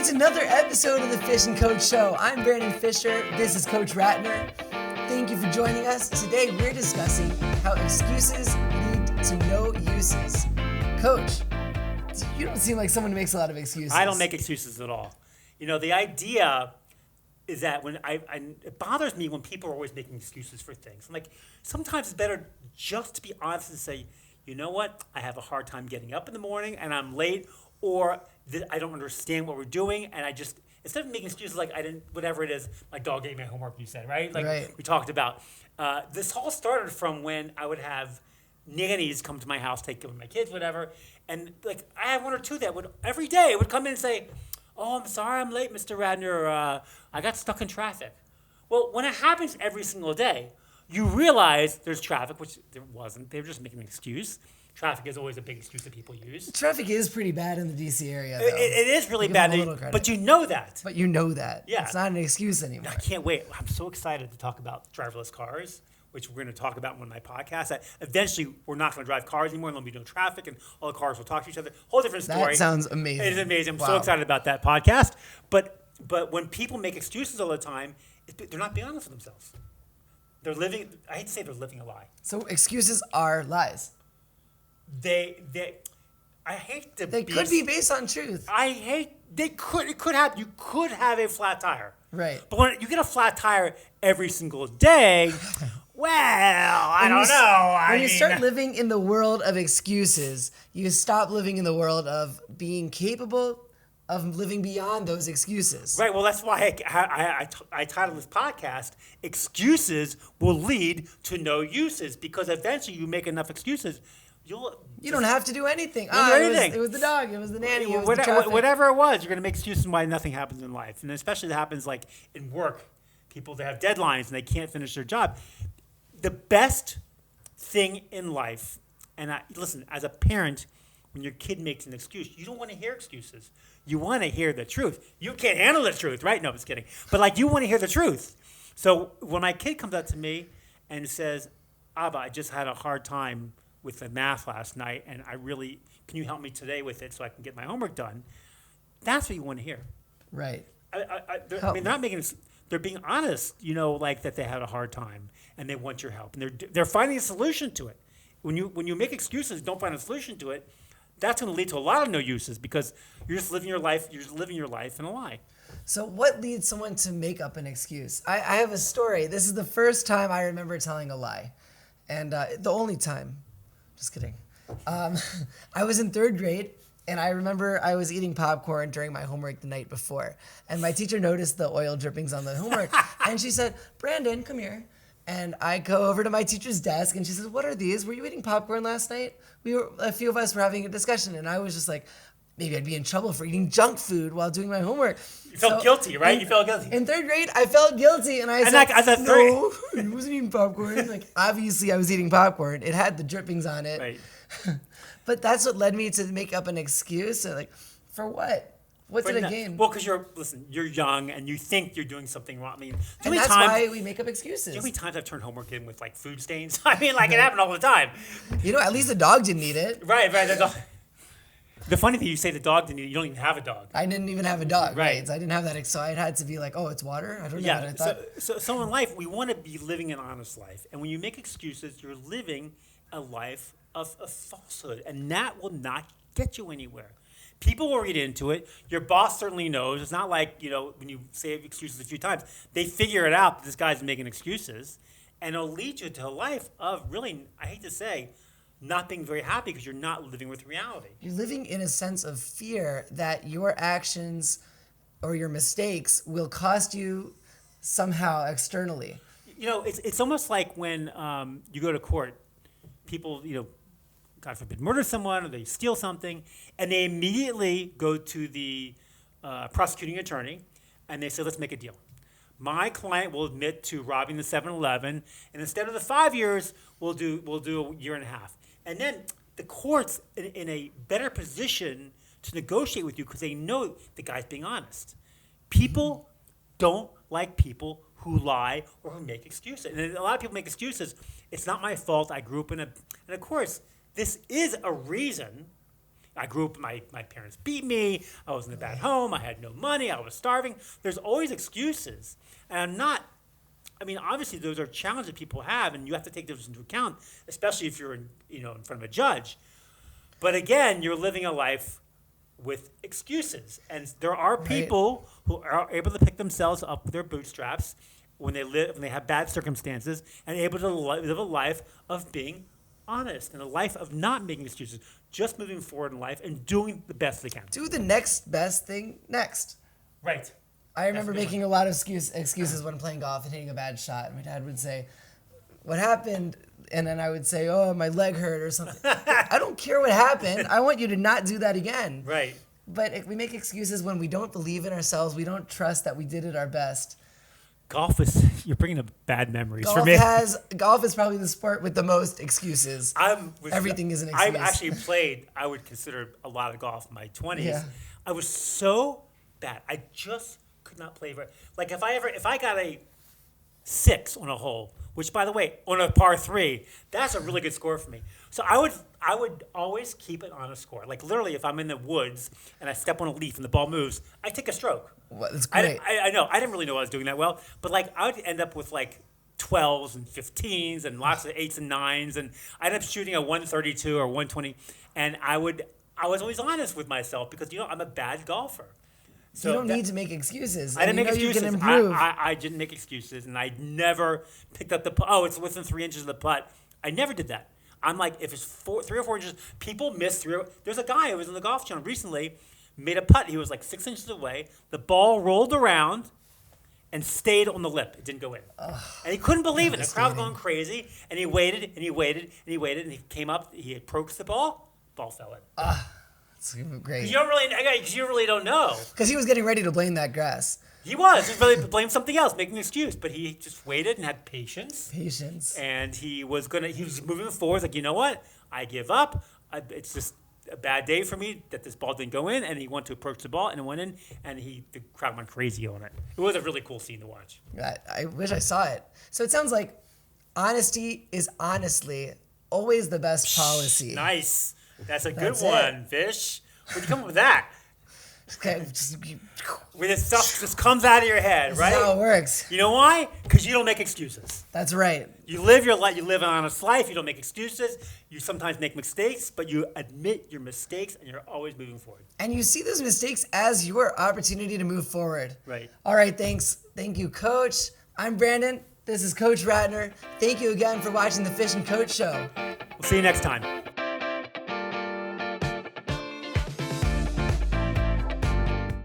It's another episode of the Fish and Coach Show. I'm Brandon Fisher. This is Coach Ratner. Thank you for joining us. Today we're discussing how excuses lead to no uses. Coach, you don't seem like someone who makes a lot of excuses. I don't make excuses at all. You know, the idea is that when it bothers me when people are always making excuses for things. I'm like, sometimes it's better just to be honest and say, you know what, I have a hard time getting up in the morning and I'm late, or I don't understand what we're doing, and I just, instead of making excuses like I didn't, whatever it is, my dog gave me homework, you said, right? Like we talked about. This all started from when I would have nannies come to my house, take care of my kids, whatever, and like I had one or two that would, every day, would come in and say, oh, I'm sorry I'm late, Mr. Radner, I got stuck in traffic. Well, when it happens every single day, you realize there's traffic, which there wasn't. They were just making an excuse. Traffic is always a big excuse that people use. Traffic is pretty bad in the D.C. area, though. It is really bad, but you know that. But you know that. Yeah. It's not an excuse anymore. I can't wait. I'm so excited to talk about driverless cars, which we're going to talk about in one of my podcasts. That eventually, we're not going to drive cars anymore, and there'll be no traffic, and all the cars will talk to each other. Whole different story. That sounds amazing. It is amazing. I'm Wow. so excited about that podcast. But when people make excuses all the time, they're not being honest with themselves. They're living, I hate to say they're living a lie. So excuses are lies. I hate to They could be based on truth. it could happen. You could have a flat tire. Right. But when you get a flat tire every single day, well, I don't know. When you start living in the world of excuses, you stop living in the world of being capable of living beyond those excuses. Right. Well, that's why I titled this podcast, Excuses Will Lead to No Uses, because eventually you make enough excuses, you don't have to do anything. Anything. It was the dog. It was the nanny. It was the traffic. Whatever it was, you're going to make excuses why nothing happens in life. And especially that happens like in work. People, they have deadlines and they can't finish their job. The best thing in life, and listen, as a parent, when your kid makes an excuse, you don't want to hear excuses. You want to hear the truth. You can't handle the truth, right? No, I'm just kidding. But like, you want to hear the truth. So when my kid comes up to me and says, Abba, I just had a hard time with the math last night, and can you help me today with it so I can get my homework done? That's what you want to hear. Right. They're not making. They're being honest. You know, like that they had a hard time and they want your help, and they're finding a solution to it. When you make excuses, don't find a solution to it. That's going to lead to a lot of no uses because you're just living your life. You're just living your life in a lie. So what leads someone to make up an excuse? I have a story. This is the first time I remember telling a lie, and the only time. Just kidding. I was in third grade, and I remember I was eating popcorn during my homework the night before, and my teacher noticed the oil drippings on the homework, and she said, Brandon, come here. And I go over to my teacher's desk, and she says, what are these? Were you eating popcorn last night? A few of us were having a discussion, and I was just like, maybe I'd be in trouble for eating junk food while doing my homework. You felt guilty, right? You felt guilty. In third grade, I felt guilty, and I said, no, I wasn't eating popcorn. Like, obviously, I was eating popcorn. It had the drippings on it. Right. But that's what led me to make up an excuse. So like, for what? What did I gain? Well, because you're young and you think you're doing something wrong. I mean, why we make up excuses. Do you know how many times I've turned homework in with like food stains? I mean, like it happened all the time. You know, at least the dog didn't eat it. Right. The funny thing, you say the dog didn't eat it. You don't even have a dog. I didn't even have a dog. Right. So I didn't have that. So I had to be like, oh, it's water? I don't know what I thought. So in life, we want to be living an honest life. And when you make excuses, you're living a life of falsehood. And that will not get you anywhere. People will read into it. Your boss certainly knows. It's not like, when you say excuses a few times, they figure it out that this guy's making excuses. And it'll lead you to a life of really, I hate to say, not being very happy because you're not living with reality. You're living in a sense of fear that your actions or your mistakes will cost you somehow externally. It's almost like when you go to court, people, God forbid, murder someone or they steal something, and they immediately go to the prosecuting attorney and they say, let's make a deal. My client will admit to robbing the 7-Eleven, and instead of the 5 years, we'll do a year and a half. And then the court's in a better position to negotiate with you because they know the guy's being honest. People don't like people who lie or who make excuses. And a lot of people make excuses. It's not my fault. I grew up and of course, this is a reason I grew up, my parents beat me, I was in a bad home, I had no money, I was starving. There's always excuses. And obviously those are challenges that people have, and you have to take those into account, especially if you're in front of a judge. But again, you're living a life with excuses. And there are people who are able to pick themselves up with their bootstraps when they have bad circumstances, and able to live a life of being honest and a life of not making excuses, just moving forward in life and doing the best they can. Do the next best thing next. Right. I remember making a lot of excuses when playing golf and hitting a bad shot. My dad would say, "What happened?" And then I would say, "Oh, my leg hurt or something." I don't care what happened. I want you to not do that again. Right. But we make excuses when we don't believe in ourselves. We don't trust that we did it our best. You're bringing up bad memories for Golf me. Golf is probably the sport with the most excuses. Everything is an excuse. I've actually played, I would consider a lot of golf in my 20s. Yeah. I was so bad. I just could not play very. Like if I got a 6 on a hole, which by the way, on a par 3, that's a really good score for me. So I would always keep it on a score. Like literally, if I'm in the woods and I step on a leaf and the ball moves, I take a stroke. Well, that's great. I know. I didn't really know I was doing that well, but like I would end up with like 12s and 15s and lots of 8s and 9s, and I ended up shooting a 132 or 120, and I was always honest with myself because I'm a bad golfer. So you don't need to make excuses. I didn't make excuses. You can improve. I didn't make excuses, and I never picked up the putt. Oh, it's within 3 inches of the putt. I never did that. I'm like, if it's 3 or 4 inches, people miss 3. There's a guy who was in the golf channel recently, made a putt. He was like 6 inches away. The ball rolled around and stayed on the lip. It didn't go in. And he couldn't believe it. The crowd was going crazy, and he waited, and he waited, and he waited, and he came up. He approached the ball. Ball fell in. It's great. Because you really don't know. Because he was getting ready to blame that grass. He was. He really blamed something else, making an excuse. But he just waited and had patience. And he was moving forward. Like, you know what? I give up. It's just a bad day for me that this ball didn't go in. And he wanted to approach the ball, and it went in. And the crowd went crazy on it. It was a really cool scene to watch. I wish I saw it. So it sounds like honesty is honestly always the best policy. Nice. That's a good one, Fish. Where'd you come up with that? Okay, When this stuff just comes out of your head, right? That's how it works. You know why? Because you don't make excuses. That's right. You live your life. You live an honest life. You don't make excuses. You sometimes make mistakes, but you admit your mistakes, and you're always moving forward. And you see those mistakes as your opportunity to move forward. Right. All right, thanks. Thank you, Coach. I'm Brandon. This is Coach Ratner. Thank you again for watching the Fish and Coach Show. We'll see you next time.